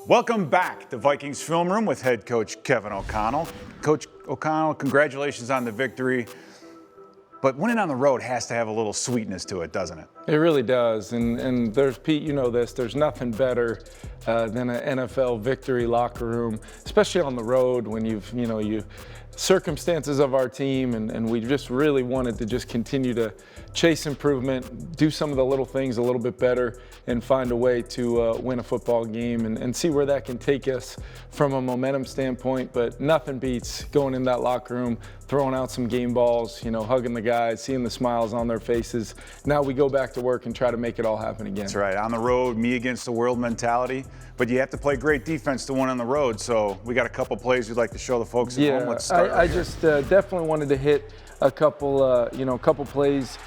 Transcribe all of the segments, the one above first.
Welcome back to Vikings Film Room with head coach Kevin O'Connell. Coach O'Connell, congratulations on the victory. But winning on the road has to have a little sweetness to it, doesn't it? It really does. And there's, Pete, you know this, there's nothing better than an NFL victory locker room, especially on the road when you circumstances of our team, and we just really wanted to just continue to chase improvement, do some of the little things a little bit better, and find a way to win a football game and see where that can take us from a momentum standpoint. But nothing beats going in that locker room, throwing out some game balls, hugging the guys, seeing the smiles on their faces. Now we go back to work and try to make it all happen again. That's right. On the road, me against the world mentality. But you have to play great defense to win on the road. So we got a couple plays we'd like to show the folks at home. Let's start. I just definitely wanted to hit a couple plays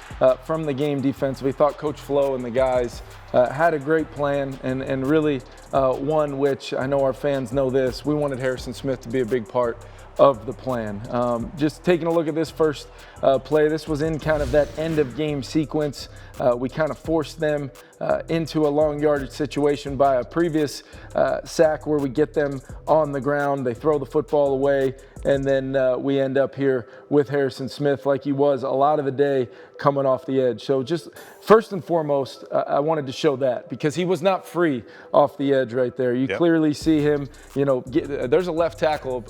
from the game defensively. Thought Coach Flo and the guys had a great plan, and really one which I know our fans know this. We wanted Harrison Smith to be a big part of the plan. Just taking a look at this first play, this was in kind of that end of game sequence. We kind of forced them into a long yardage situation by a previous sack where we get them on the ground. They throw the football away, and then we end up here with Harrison Smith like he was a lot of the day coming off the edge. So just first and foremost, I wanted to show that because he was not free off the edge right there. You clearly see him, there's a left tackle,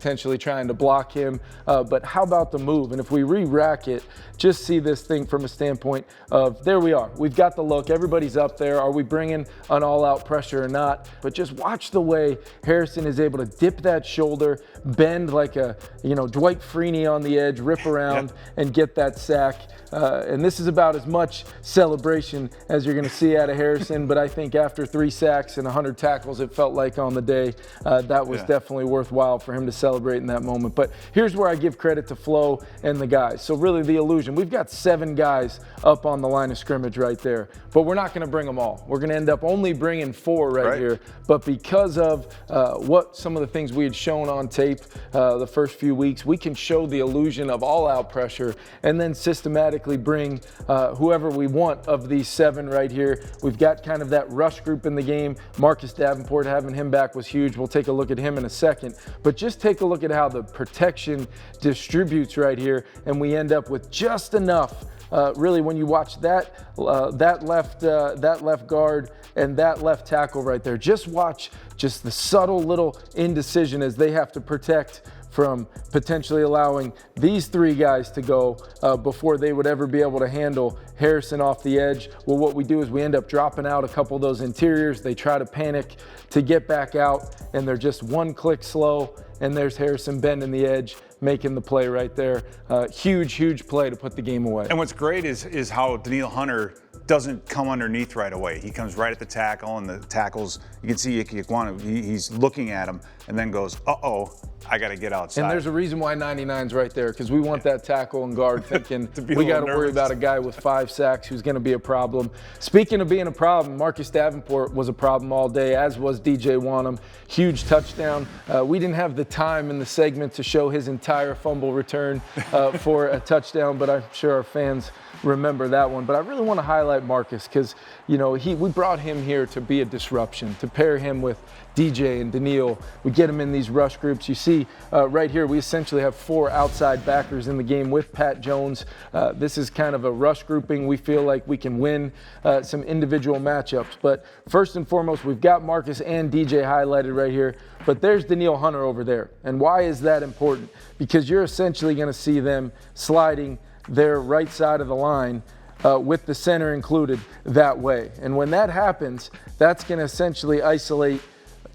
potentially trying to block him. But how about the move? And if we re-rack it, just see this thing from a standpoint of, there we are. We've got the look. Everybody's up there. Are we bringing an all-out pressure or not? But just watch the way Harrison is able to dip that shoulder, bend like a, Dwight Freeney on the edge, rip around and get that sack. And this is about as much celebration as you're going to see out of Harrison. But I think after 3 sacks and 100 tackles, it felt like on the day, that was definitely worthwhile for him to celebrate in that moment. But here's where I give credit to Flo and the guys. So really the illusion, we've got 7 guys up on the line of scrimmage right there, but we're not going to bring them all. We're going to end up only bringing 4 right here. But because of what some of the things we had shown on tape the first few weeks, we can show the illusion of all-out pressure and then systematically bring whoever we want of these 7 right here. We've got kind of that rush group in the game. Marcus Davenport, having him back was huge. We'll take a look at him in a second. But just take a look at how the protection distributes right here, and we end up with just enough. Really, when you watch that left guard and that left tackle right there, just watch just the subtle little indecision as they have to protect from potentially allowing these 3 guys to go before they would ever be able to handle Harrison off the edge. Well, what we do is we end up dropping out a couple of those interiors. They try to panic to get back out, and they're just 1 click slow, and there's Harrison bending the edge, making the play right there. Huge play to put the game away. And what's great is how Danielle Hunter doesn't come underneath right away. He comes right at the tackle, and the tackles, you can see he's looking at him and then goes, uh-oh, I got to get outside. And there's a reason why 99's right there, because we want that tackle and guard thinking we got to worry about a guy with 5 sacks who's going to be a problem. Speaking of being a problem, Marcus Davenport was a problem all day, as was DJ Wanham. Huge touchdown. We didn't have the time in the segment to show his entire fumble return for a touchdown, but I'm sure our fans remember that one. But I really want to highlight Marcus because, we brought him here to be a disruption, to pair him with DJ and Danielle. We get him in these rush groups. You see right here, we essentially have 4 outside backers in the game with Pat Jones. This is kind of a rush grouping. We feel like we can win some individual matchups. But first and foremost, we've got Marcus and DJ highlighted right here. But there's Danielle Hunter over there. And why is that important? Because you're essentially going to see them sliding their right side of the line with the center included that way. And when that happens, that's going to essentially isolate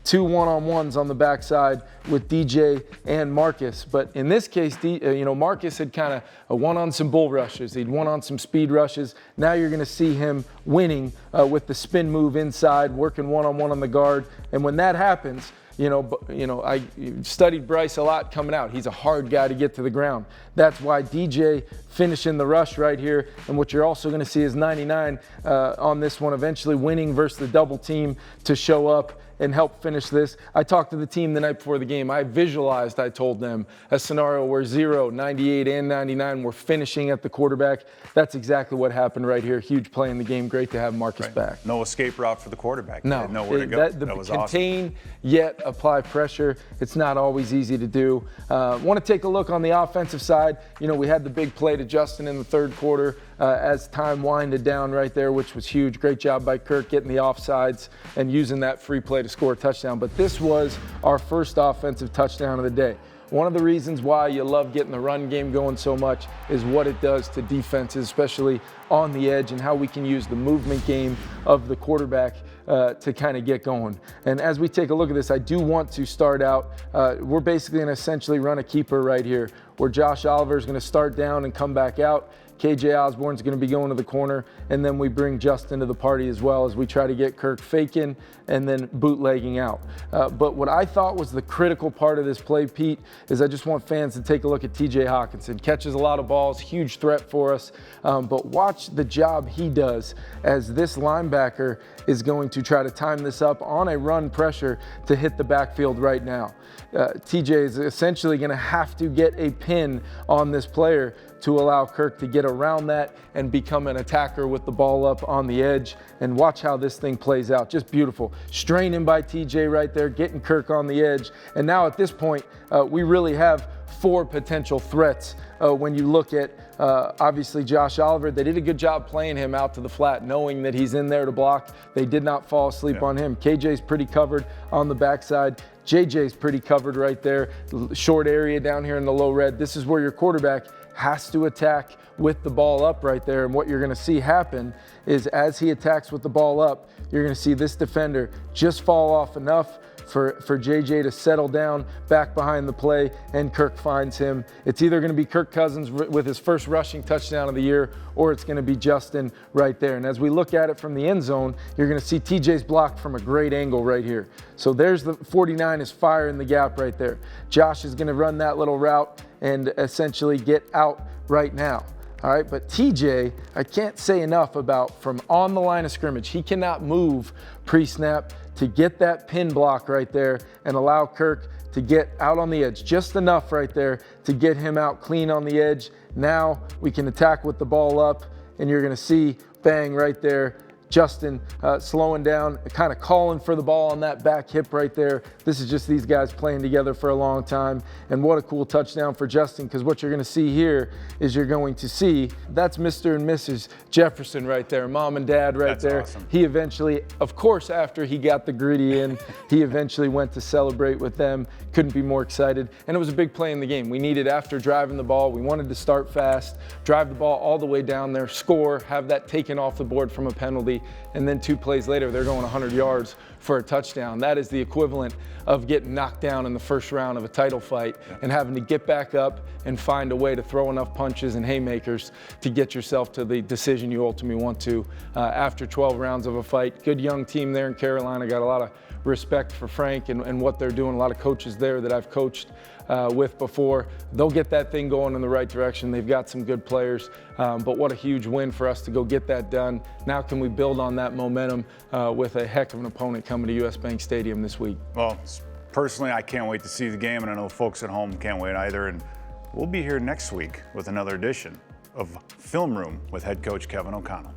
2 one-on-ones on the backside with DJ and Marcus. But in this case, Marcus had kind of won on some bull rushes. He'd won on some speed rushes. Now you're going to see him winning with the spin move inside, working one-on-one on the guard. And when that happens, I studied Bryce a lot coming out. He's a hard guy to get to the ground. That's why DJ finishing the rush right here. And what you're also going to see is 99 on this one, eventually winning versus the double team to show up and help finish this. I talked to the team the night before the game. I visualized, I told them, a scenario where 0, 98, and 99 were finishing at the quarterback. That's exactly what happened right here. Huge play in the game. Great to have Marcus back. No escape route for the quarterback. No, He had nowhere to go. That was contain, awesome. Yet apply pressure. It's not always easy to do. Want to take a look on the offensive side. You know, we had the big play to Justin in the third quarter as time winded down right there, which was huge. Great job by Kirk getting the offsides and using that free play to score a touchdown. But this was our first offensive touchdown of the day. One of the reasons why you love getting the run game going so much is what it does to defenses, especially on the edge, and how we can use the movement game of the quarterback to kind of get going. And as we take a look at this, I do want to start out, we're basically going to essentially run a keeper right here, where Josh Oliver is going to start down and come back out. KJ Osborne's going to be going to the corner, and then we bring Justin to the party as well as we try to get Kirk faking and then bootlegging out. But what I thought was the critical part of this play, Pete, is I just want fans to take a look at TJ Hawkinson. Catches a lot of balls, huge threat for us, but watch the job he does as this linebacker is going to try to time this up on a run pressure to hit the backfield right now. TJ is essentially going to have to get a pin on this player to allow Kirk to get around that and become an attacker with the ball up on the edge. And watch how this thing plays out. Just beautiful. Straining by TJ right there, getting Kirk on the edge. And now at this point, we really have 4 potential threats when you look at obviously Josh Oliver. They did a good job playing him out to the flat, knowing that he's in there to block. They did not fall asleep on him. KJ's pretty covered on the backside. JJ's pretty covered right there. Short area down here in the low red. This is where your quarterback has to attack with the ball up right there. And what you're going to see happen is as he attacks with the ball up, you're going to see this defender just fall off enough for JJ to settle down back behind the play, and Kirk finds him. It's either going to be Kirk Cousins with his first rushing touchdown of the year, or it's going to be Justin right there. And as we look at it from the end zone, you're going to see TJ's blocked from a great angle right here. So there's the 49 is firing the gap right there. Josh is going to run that little route and essentially get out right now. All right, but TJ, I can't say enough about from on the line of scrimmage. He cannot move pre-snap to get that pin block right there and allow Kirk to get out on the edge. Just enough right there to get him out clean on the edge. Now we can attack with the ball up, and you're gonna see, bang, right there, Justin slowing down, kind of calling for the ball on that back hip right there. This is just these guys playing together for a long time. And what a cool touchdown for Justin, because what you're going to see here is you're going to see that's Mr. and Mrs. Jefferson right there, mom and dad right there. Awesome. He eventually, of course, after he got the gritty in, he eventually went to celebrate with them. Couldn't be more excited. And it was a big play in the game. We needed, after driving the ball, we wanted to start fast, drive the ball all the way down there, score, have that taken off the board from a penalty, and then 2 plays later, they're going 100 yards for a touchdown. That is the equivalent of getting knocked down in the first round of a title fight and having to get back up and find a way to throw enough punches and haymakers to get yourself to the decision you ultimately want to after 12 rounds of a fight. Good young team there in Carolina. Got a lot of respect for Frank and what they're doing. A lot of coaches there that I've coached with before. They'll get that thing going in the right direction. They've got some good players, but what a huge win for us to go get that done. Now can we build on that momentum with a heck of an opponent coming to US Bank Stadium this week? Well, personally, I can't wait to see the game, and I know folks at home can't wait either. And we'll be here next week with another edition of Film Room with head coach Kevin O'Connell.